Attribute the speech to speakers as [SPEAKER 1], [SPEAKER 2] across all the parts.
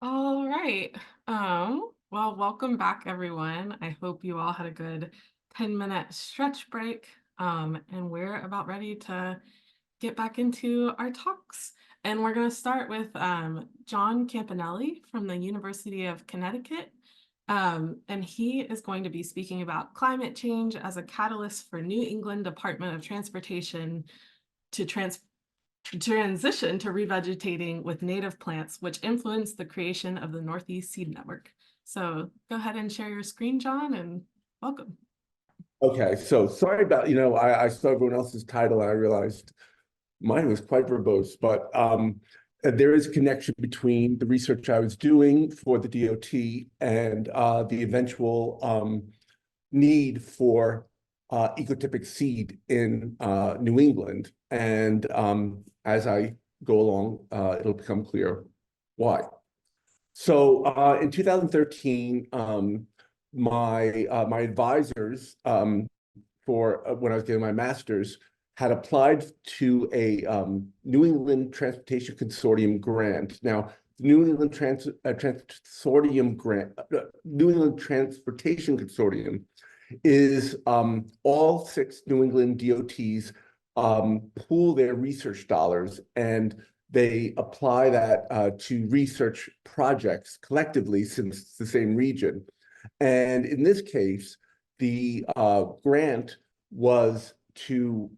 [SPEAKER 1] All right. Well, welcome back, everyone. I hope you all had a good 10-minute stretch break. And we're about ready to get back into our talks. And we're going to start with John Campanelli from the University of Connecticut. And he is going to be speaking about climate change as a catalyst for New England Department of Transportation to transition to revegetating with native plants, which influence the creation of the Northeast Seed Network. So go ahead and share your screen, John, and welcome.
[SPEAKER 2] Okay, so sorry about, I saw everyone else's title and I realized mine was quite verbose, but there is a connection between the research I was doing for the DOT and the eventual need for ecotypic seed in New England. And as I go along, it'll become clear why. So in 2013, my advisors for when I was getting my master's had applied to a New England Transportation Consortium grant. Now, the New England Consortium grant, New England Transportation Consortium is all 6 New England DOTs pool their research dollars and they apply that to research projects collectively since it's the same region. And in this case, the grant was to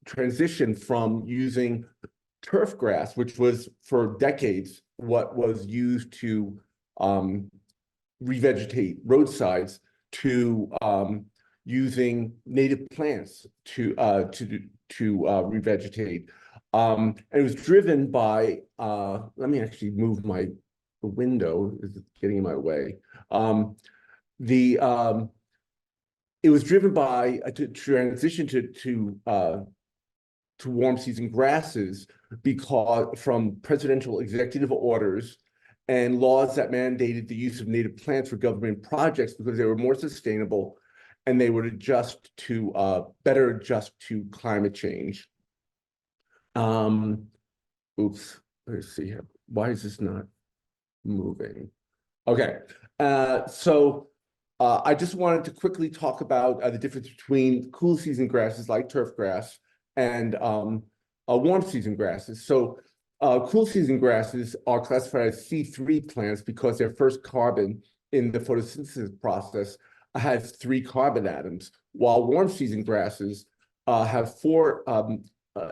[SPEAKER 2] transition from using turf grass, which was for decades what was used to revegetate roadsides, to using native plants to revegetate. And it was driven by, let me actually move the window is getting in my way. It was driven by to transition to warm season grasses because from presidential executive orders and laws that mandated the use of native plants for government projects because they were more sustainable and they would better adjust to climate change. Oops, let's see here. Why is this not moving? Okay, so I just wanted to quickly talk about the difference between cool season grasses like turf grass and warm season grasses. So cool season grasses are classified as C3 plants because their first carbon in the photosynthesis process has 3 carbon atoms, while warm season grasses have 4,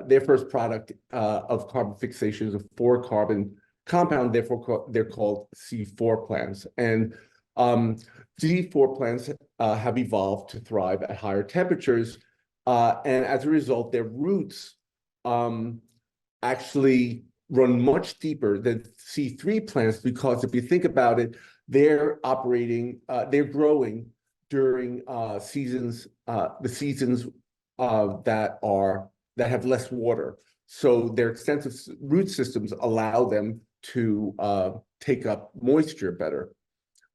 [SPEAKER 2] their first product of carbon fixation is a 4 carbon compound, therefore they're called C4 plants. And C4 plants have evolved to thrive at higher temperatures, and as a result, their roots actually run much deeper than C3 plants because if you think about it, they're growing during the seasons that have less water. So their extensive root systems allow them to take up moisture better.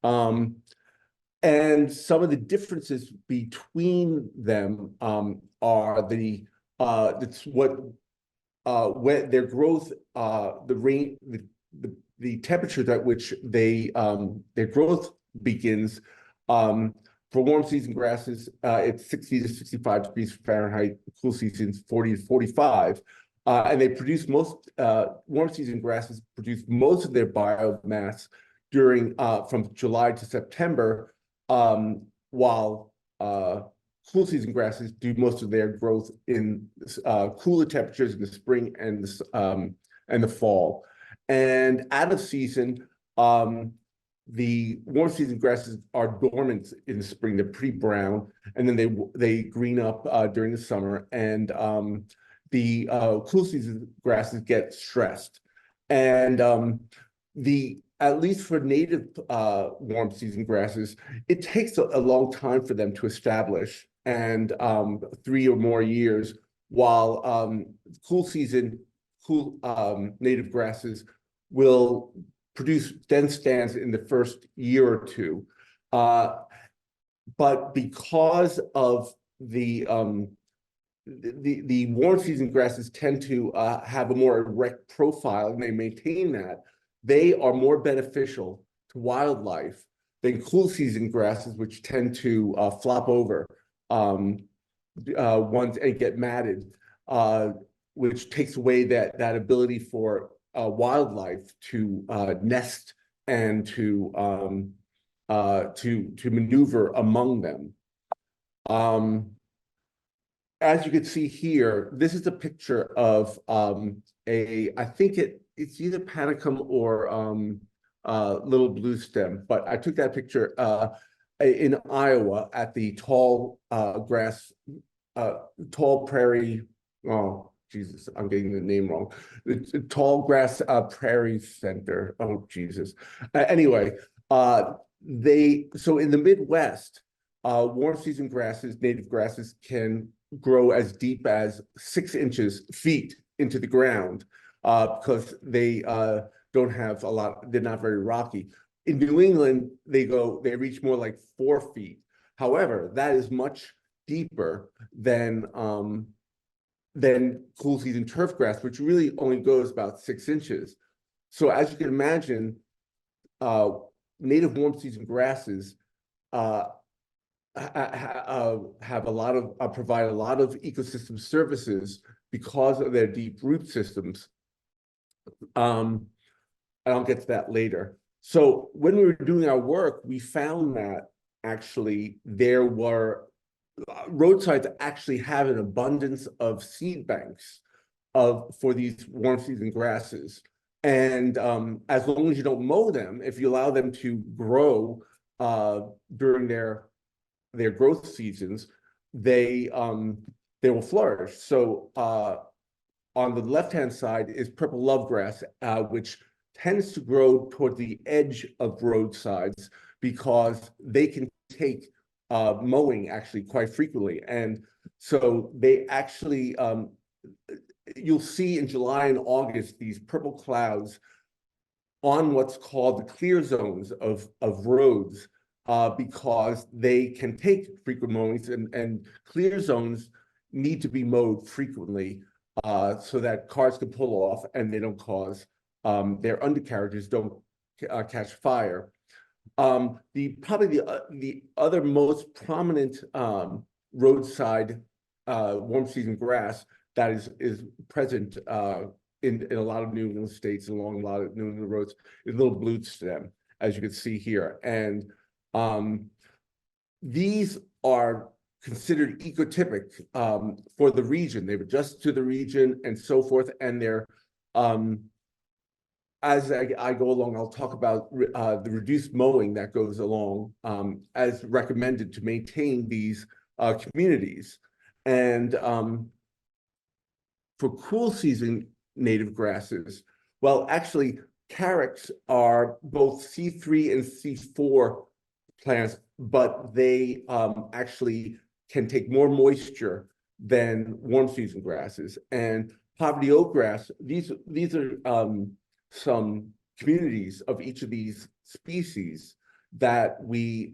[SPEAKER 2] And some of the differences between them are when their growth, the temperatures at which their growth begins. For warm season grasses, it's 60 to 65 degrees Fahrenheit. Cool seasons 40 to 45. And they produce warm season grasses produce most of their biomass during from July to September, while cool season grasses do most of their growth in cooler temperatures in the spring and the fall. And out of season, the warm season grasses are dormant in the spring. They're pretty brown, and then they green up during the summer. And the cool season grasses get stressed. And at least for native warm season grasses, it takes a long time for them to establish, and 3 or more years, while native grasses will produce dense stands in the first year or two. But because of the the warm season grasses tend to have a more erect profile, and they maintain that. They are more beneficial to wildlife than cool season grasses, which tend to flop over once and get matted, which takes away that ability for wildlife to nest and to maneuver among them. As you can see here, this is a picture of I think it's either panicum or little blue stem, but I took that picture in Iowa at the tall prairie. Oh, Jesus, I'm getting the name wrong. The Tall Grass Prairie Center. Oh, Jesus. Anyway, so in the Midwest, warm season grasses, native grasses, can grow as deep as 6 feet into the ground because they don't have a lot, they're not very rocky. In New England, they reach more like 4 feet. However, that is much deeper than cool season turf grass, which really only goes about 6 inches. So as you can imagine, native warm season grasses have a lot of provide a lot of ecosystem services because of their deep root systems. And I'll get to that later. So when we were doing our work, we found that actually there were roadsides that actually have an abundance of seed banks for these warm season grasses. And as long as you don't mow them, if you allow them to grow during their growth seasons, they will flourish. So on the left-hand side is purple lovegrass, which tends to grow toward the edge of roadsides because they can take mowing actually quite frequently. And so they actually, you'll see in July and August, these purple clouds on what's called the clear zones of roads, because they can take frequent mowings, and clear zones need to be mowed frequently so that cars can pull off and they don't cause their undercarriages don't catch fire. The other most prominent roadside warm season grass that is present in a lot of New England states, along a lot of New England roads, is little blue stem, as you can see here. And these are considered ecotypic for the region. They've adjusted to the region and so forth. And they're, as I go along, I'll talk about the reduced mowing that goes along as recommended to maintain these communities. And for cool season native grasses, well, actually, carex are both C3 and C4 plants, but they actually can take more moisture than warm season grasses. And poverty oak grass, these are some communities of each of these species that we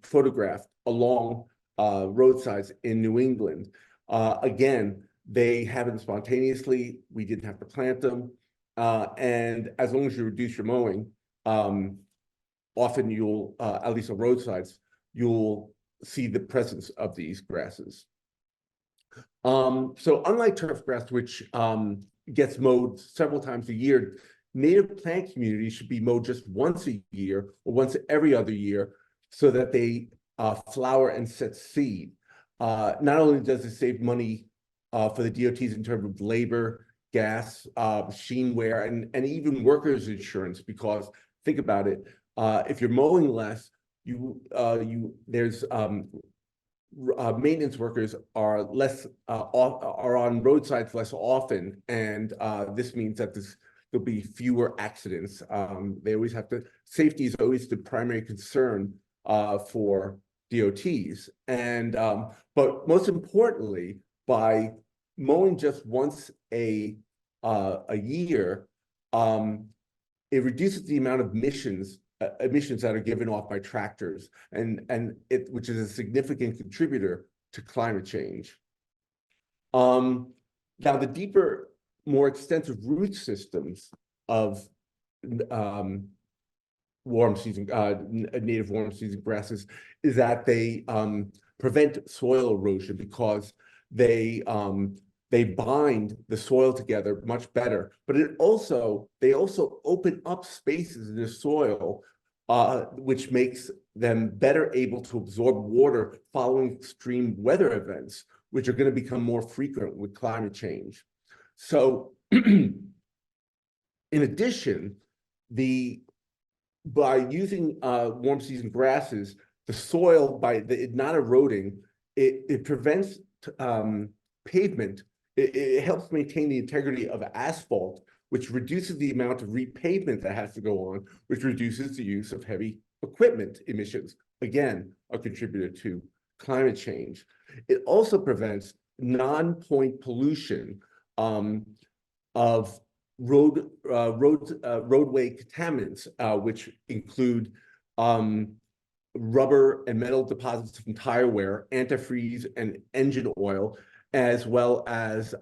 [SPEAKER 2] photographed along roadsides in New England. Again, they happen spontaneously. We didn't have to plant them. And as long as you reduce your mowing, often you'll, at least on roadsides, you'll see the presence of these grasses. So unlike turf grass, which gets mowed several times a year, native plant communities should be mowed just once a year or once every other year so that they flower and set seed. Not only does it save money for the DOTs in terms of labor, gas, machine wear, and even workers' insurance, because think about it, if you're mowing less, there's maintenance workers are less are on roadsides less often, and this means that there'll be fewer accidents. They always have to, safety is always the primary concern for DOTs, and but most importantly, by mowing just once a year, it reduces the amount of emissions that are given off by tractors, which is a significant contributor to climate change. Now, the deeper, more extensive root systems of um, native warm season grasses is that they prevent soil erosion because they bind the soil together much better. But they also open up spaces in the soil, which makes them better able to absorb water following extreme weather events, which are going to become more frequent with climate change. So, in addition, by using warm season grasses, the soil, it not eroding, it prevents pavement. It helps maintain the integrity of asphalt, which reduces the amount of repavement that has to go on, which reduces the use of heavy equipment emissions. Again, a contributor to climate change. It also prevents non-point pollution of roadway contaminants, which include rubber and metal deposits from tire wear, antifreeze, and engine oil, as well as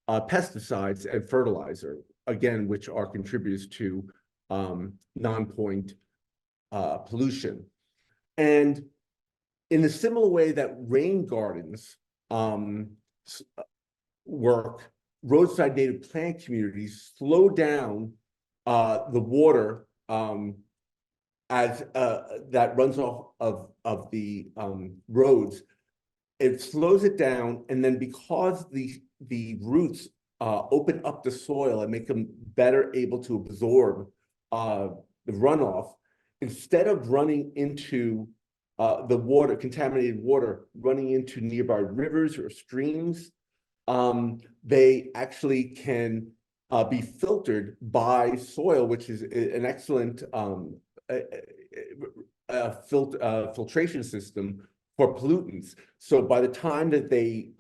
[SPEAKER 2] pesticides and fertilizer, again, which are contributors to non-point pollution. And in a similar way that rain gardens work, roadside native plant communities slow down the water as that runs off of the roads. It slows it down, and then because the roots open up the soil and make them better able to absorb the runoff, instead of running into the water, contaminated water, running into nearby rivers or streams, they actually can be filtered by soil, which is an excellent filtration system for pollutants. So by the time that they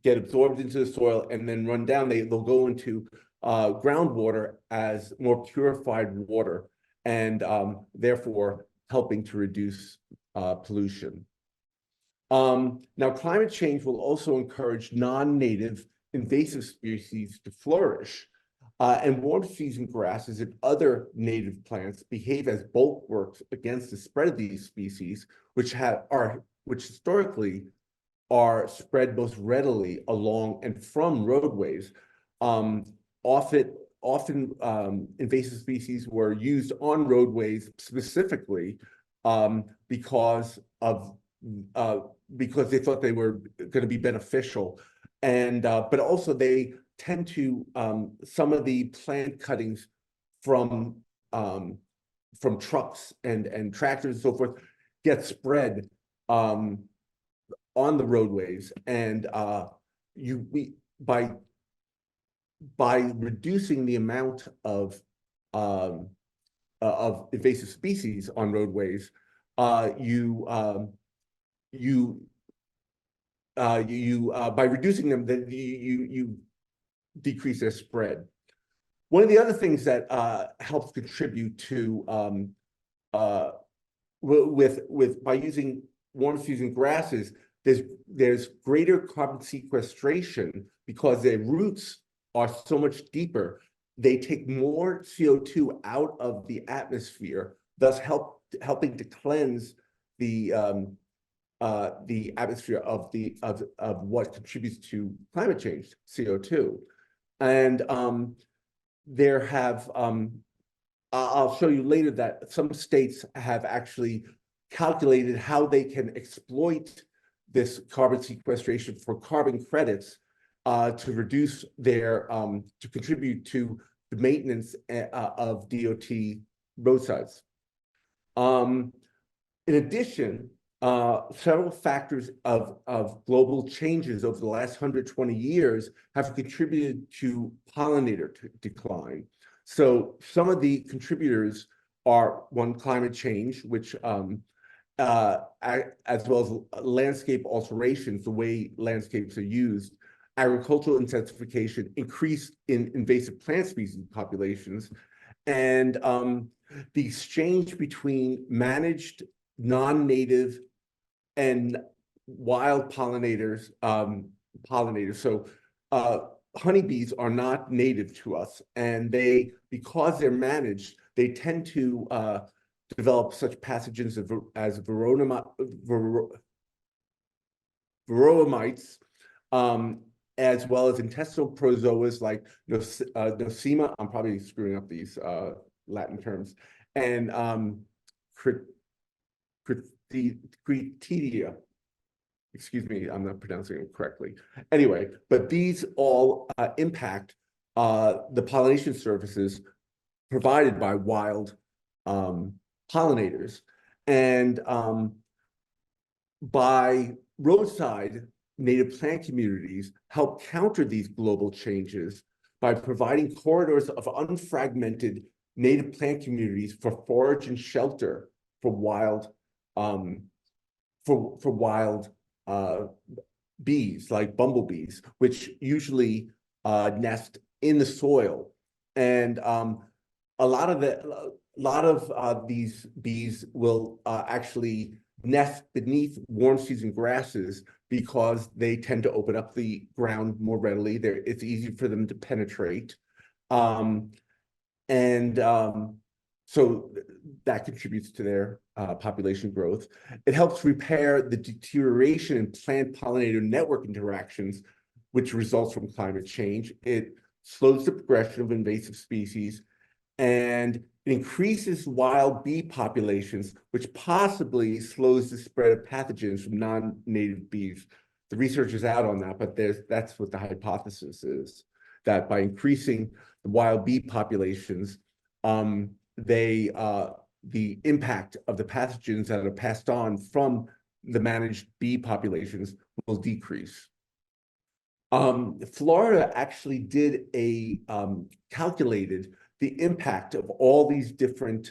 [SPEAKER 2] get absorbed into the soil and then run down, they'll go into groundwater as more purified water, and therefore helping to reduce pollution. Now, climate change will also encourage non-native invasive species to flourish. And warm season grasses and other native plants behave as bulwarks against the spread of these species, which historically are spread most readily along and from roadways. Often invasive species were used on roadways specifically because they thought they were going to be beneficial, and but also they tend to some of the plant cuttings from trucks and tractors and so forth get spread on the roadways, and by reducing the amount of invasive species on roadways, by reducing them, that you decrease their spread. One of the other things that helps contribute to by using warm season grasses, there's greater carbon sequestration because their roots are so much deeper. They take more CO2 out of the atmosphere, thus helping to cleanse the atmosphere of what contributes to climate change, CO2. And I'll show you later that some states have actually calculated how they can exploit this carbon sequestration for carbon credits to reduce to contribute to the maintenance of DOT roadsides. In addition, several factors of global changes over the last 120 years have contributed to pollinator decline. So some of the contributors are, one, climate change, which as well as landscape alterations, the way landscapes are used, agricultural intensification, increase in invasive plant species populations, and the exchange between managed non-native and wild pollinators. So honeybees are not native to us, and because they're managed, they tend to develop such pathogens as varroamites, as well as intestinal protozoas like Nosema. I'm probably screwing up these Latin terms, and Cretidia. Excuse me, I'm not pronouncing it correctly. Anyway, but these all impact the pollination services provided by wild pollinators. And by roadside native plant communities help counter these global changes by providing corridors of unfragmented native plant communities for forage and shelter for wild bees like bumblebees, which usually nest in the soil. And a lot of these bees will actually nest beneath warm season grasses because they tend to open up the ground more readily. It's easy for them to penetrate. So that contributes to their population growth. It helps repair the deterioration in plant pollinator network interactions, which results from climate change. It slows the progression of invasive species, and it increases wild bee populations, which possibly slows the spread of pathogens from non-native bees. The research is out on that, but that's what the hypothesis is, that by increasing the wild bee populations, the impact of the pathogens that are passed on from the managed bee populations will decrease. Florida actually did calculated the impact of all these different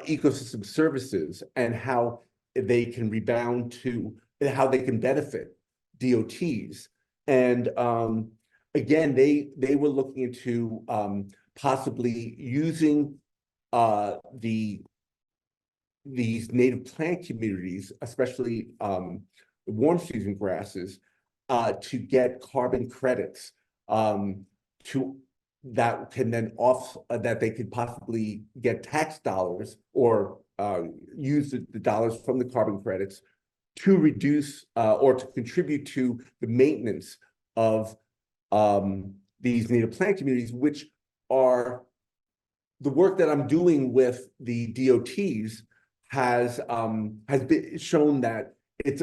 [SPEAKER 2] ecosystem services and how they can rebound to how they can benefit DOTs. And again, they were looking into possibly using these native plant communities, especially warm season grasses, to get carbon credits that can then that they could possibly get tax dollars or use the dollars from the carbon credits to reduce or to contribute to the maintenance of these native plant communities, which are the work that I'm doing with the DOTs has been shown that it's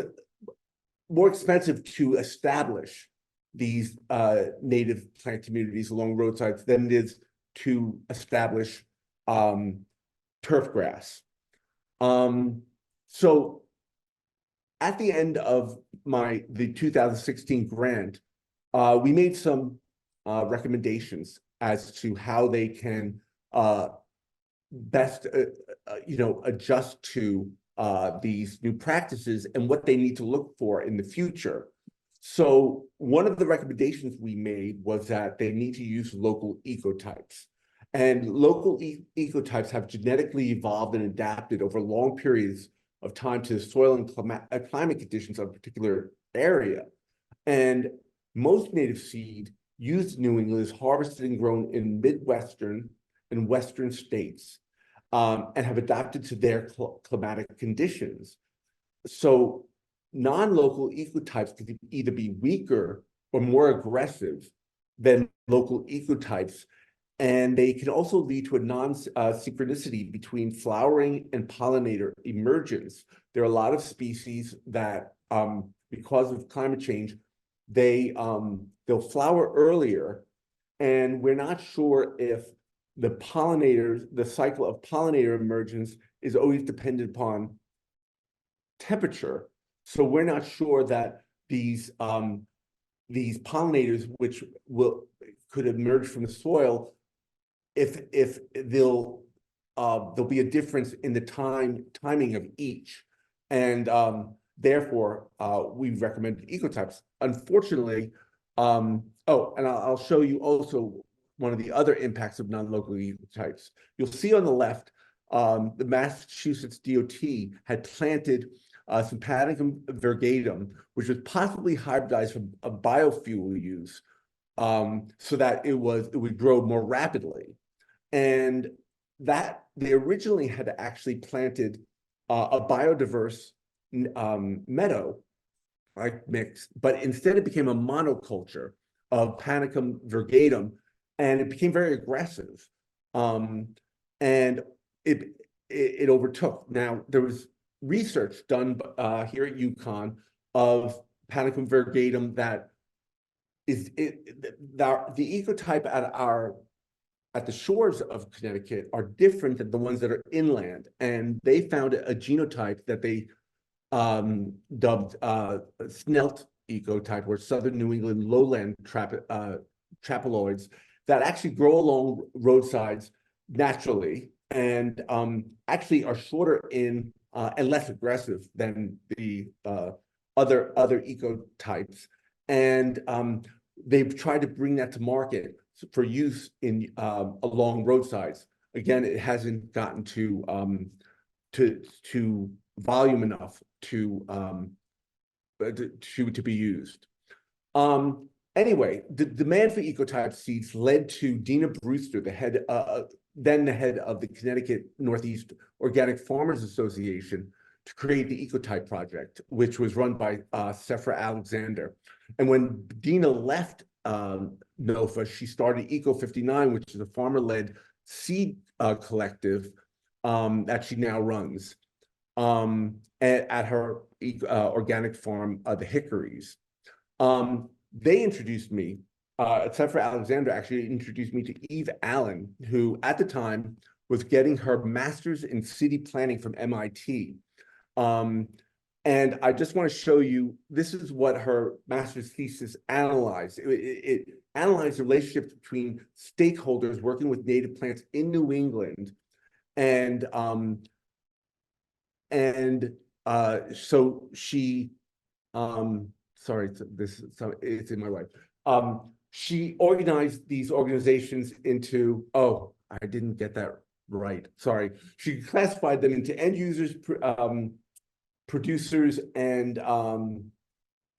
[SPEAKER 2] more expensive to establish these native plant communities along roadsides than it is to establish turf grass. So at the end of the 2016 grant, we made some recommendations as to how they can best adjust to these new practices and what they need to look for in the future. So one of the recommendations we made was that they need to use local ecotypes. And local ecotypes have genetically evolved and adapted over long periods of time to the soil and climate conditions of a particular area. And most native seed used in New England is harvested and grown in Midwestern and Western states, and have adapted to their climatic conditions. So non-local ecotypes can either be weaker or more aggressive than local ecotypes, and they can also lead to a non-synchronicity between flowering and pollinator emergence. There are a lot of species that, because of climate change, they'll flower earlier, and we're not sure if the cycle of pollinator emergence is always dependent upon temperature. So we're not sure that these pollinators, which could emerge from the soil, if there'll be a difference in the timing of each, and therefore we recommend ecotypes. Unfortunately, and I'll show you also one of the other impacts of non-local ecotypes. You'll see on the left the Massachusetts DOT had planted some Panicum virgatum, which was possibly hybridized for a biofuel use, so that it would grow more rapidly. And that they originally had actually planted a biodiverse meadow like mix, but instead it became a monoculture of Panicum virgatum, and it became very aggressive. And it overtook. Now there was research done here at UConn of Panicum virgatum that is the ecotype at the shores of Connecticut are different than the ones that are inland, and they found a genotype that they dubbed snelt ecotype, or southern New England lowland trapaloids that actually grow along roadsides naturally, and actually are shorter in and less aggressive than the other ecotypes. And they've tried to bring that to market for use in along roadsides. Again, it hasn't gotten to volume enough to be used. Anyway, the demand for ecotype seeds led to Dina Brewster, then the head of the Connecticut Northeast Organic Farmers Association, to create the Ecotype Project, which was run by Sephra Alexander. And when Dina left NOFA, she started Eco 59, which is a farmer-led seed collective that she now runs at her organic farm, the Hickories. They introduced me, Sephra Alexander actually introduced me to Eve Allen, who at the time was getting her master's in city planning from MIT. And I just want to show you, this is what her master's thesis analyzed. It analyzed the relationship between stakeholders working with native plants in New England. And so she, sorry, it's in my way. She organized these organizations into, oh, I didn't get that right, sorry. She classified them into end users, producers, and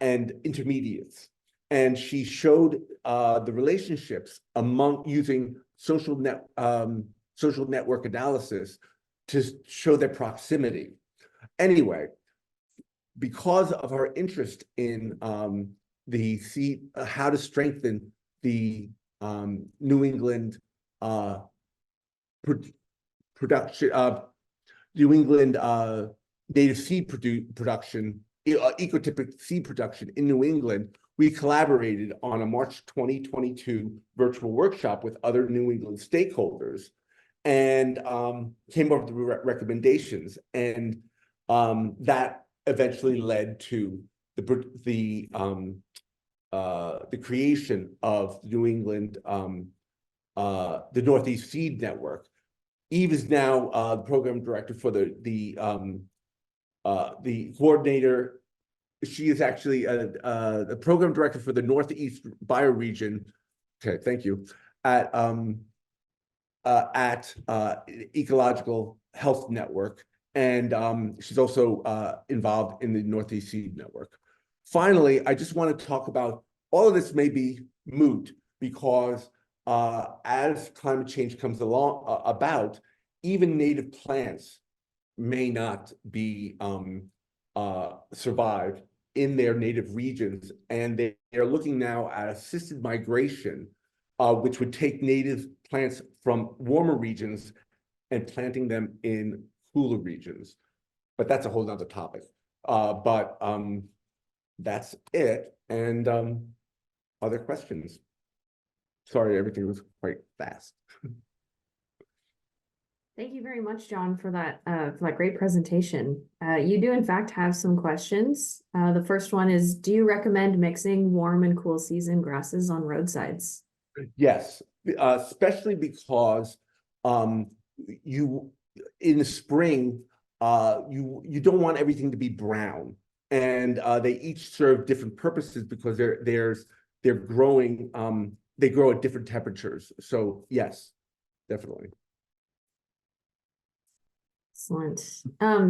[SPEAKER 2] intermediates. And she showed the relationships among using social network analysis to show their proximity. Anyway, because of her interest in how to strengthen the New England production, New England native seed production, ecotypic seed production in New England, we collaborated on a March 2022 virtual workshop with other New England stakeholders, and came up with recommendations, and that eventually led to the creation of New England, the Northeast Seed Network. Eve is now the program director for the coordinator. She is actually the program director for the Northeast bioregion. Okay, thank you. At Ecological Health Network, and she's also involved in the Northeast Seed Network. Finally, I just want to talk about, all of this may be moot because as climate change comes along about, even native plants may not be survive in their native regions, and they're looking now at assisted migration, which would take native plants from warmer regions and planting them in cooler regions. But that's a whole nother topic. That's it. And other questions? Sorry, everything was quite fast.
[SPEAKER 3] Thank you very much, John, for that great presentation. You do, in fact, have some questions. The first one is, do you recommend mixing warm and cool season grasses on roadsides?
[SPEAKER 2] Yes, especially because in the spring, you don't want everything to be brown, and they each serve different purposes because they're growing. They grow at different temperatures. So yes, definitely.
[SPEAKER 3] Excellent.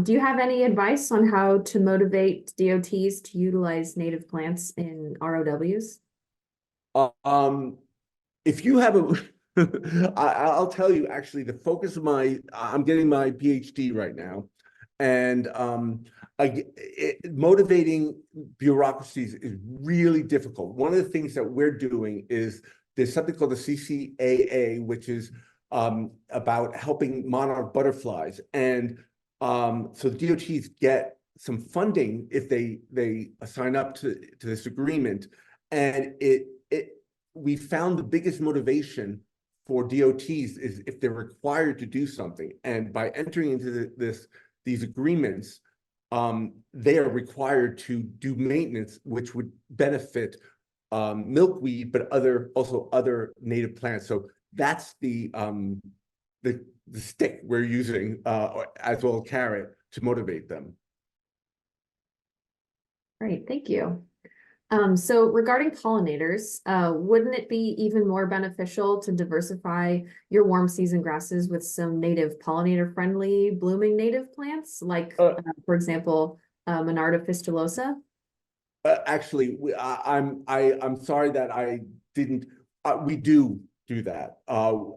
[SPEAKER 3] Do you have any advice on how to motivate DOTs to utilize native plants in ROWs?
[SPEAKER 2] If you have a, I'll tell you, actually, the focus of I'm getting my PhD right now, and motivating bureaucracies is really difficult. One of the things that we're doing is there's something called the CCAA, which is about helping monarch butterflies, and so the DOTs get some funding if they sign up to this agreement, and we found the biggest motivation for DOTs is if they're required to do something, and by entering into these agreements, they are required to do maintenance, which would benefit milkweed, but also other native plants. So that's the stick we're using, as well as carrot, to motivate them.
[SPEAKER 3] Great, thank you. So regarding pollinators, wouldn't it be even more beneficial to diversify your warm season grasses with some native pollinator-friendly blooming native plants, like, for example, Monarda fistulosa?
[SPEAKER 2] Actually, I'm sorry that I didn't. We do that.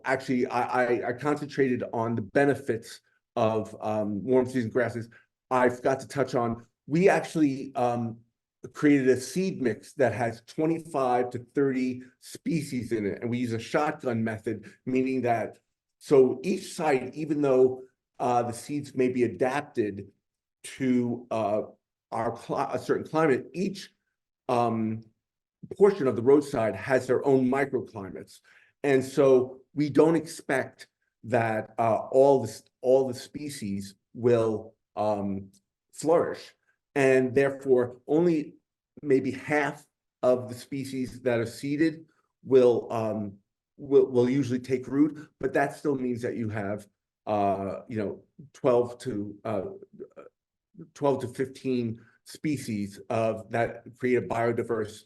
[SPEAKER 2] Actually, I concentrated on the benefits of warm season grasses. I forgot to touch on. We actually created a seed mix that has 25 to 30 species in it, and we use a shotgun method, meaning that so each site, even though the seeds may be adapted to a certain climate, each portion of the roadside has their own microclimates, and so we don't expect that all the species will flourish, and therefore only maybe half of the species that are seeded will usually take root, but that still means that you have 12 to 15 species of that create a biodiverse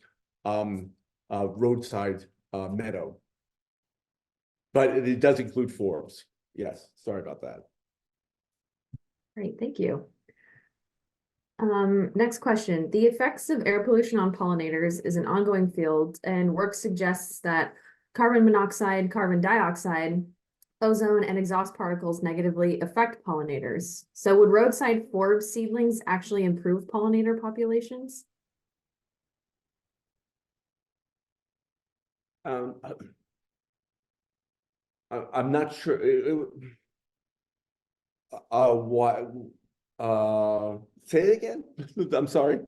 [SPEAKER 2] roadside meadow. But it does include forbs. Yes, sorry about that.
[SPEAKER 3] Great, thank you. Next question. The effects of air pollution on pollinators is an ongoing field, and work suggests that carbon monoxide, carbon dioxide, ozone, and exhaust particles negatively affect pollinators. So would roadside forb seedlings actually improve pollinator populations?
[SPEAKER 2] I'm not sure. What? Say it again. I'm sorry.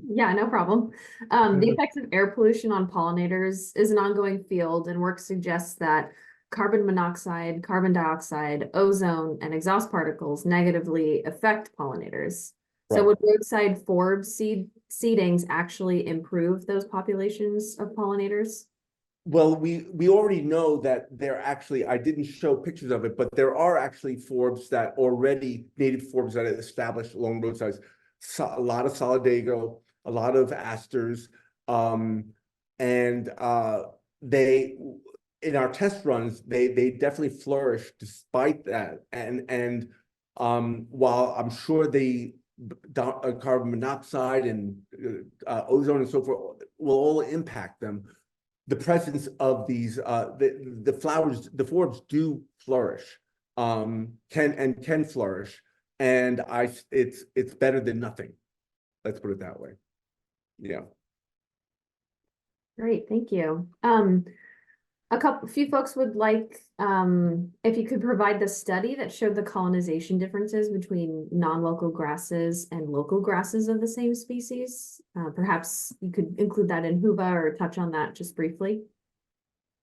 [SPEAKER 3] Yeah, no problem. The effects of air pollution on pollinators is an ongoing field, and work suggests that carbon monoxide, carbon dioxide, ozone, and exhaust particles negatively affect pollinators. So
[SPEAKER 2] Right.
[SPEAKER 3] would roadside forb seedings actually improve those populations of pollinators?
[SPEAKER 2] Well, we already know that there actually, I didn't show pictures of it, but there are actually forbs that already, native forbs that are established along roadsides. So, a lot of solidago, a lot of asters, and they, in our test runs, they definitely flourish despite that. And while I'm sure the carbon monoxide and ozone and so forth will all impact them, the presence of these the flowers, the forbs do flourish, can flourish, and it's better than nothing. Let's put it that way. Yeah.
[SPEAKER 3] Great, thank you. A few folks would like if you could provide the study that showed the colonization differences between non-local grasses and local grasses of the same species. Perhaps you could include that in HUVA or touch on that just briefly.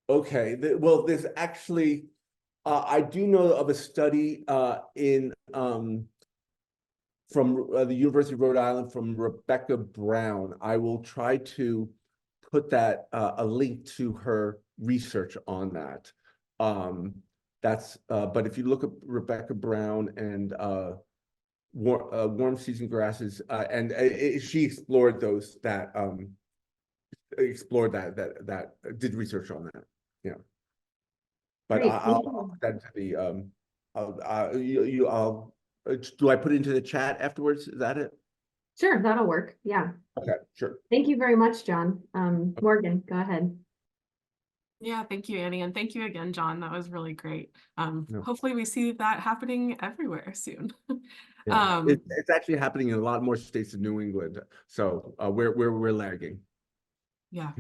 [SPEAKER 2] Okay. Well, there's actually I do know of a study from the University of Rhode Island from Rebecca Brown. I will try to put that a link to her research on that. But if you look at Rebecca Brown and warm season grasses, and she explored those that did research on that. Yeah. But
[SPEAKER 3] Great,
[SPEAKER 2] I'll put that into the Do I put it into the chat afterwards? Is that it?
[SPEAKER 3] Sure, that'll work. Yeah.
[SPEAKER 2] Okay, sure.
[SPEAKER 3] Thank you very much, John. Morgan, go ahead.
[SPEAKER 1] Yeah, thank you, Annie, and thank you again, John. That was really great.
[SPEAKER 2] No.
[SPEAKER 1] Hopefully we see that happening everywhere soon.
[SPEAKER 2] Yeah. It's actually happening in a lot more states in New England. So we're lagging.
[SPEAKER 1] Yeah.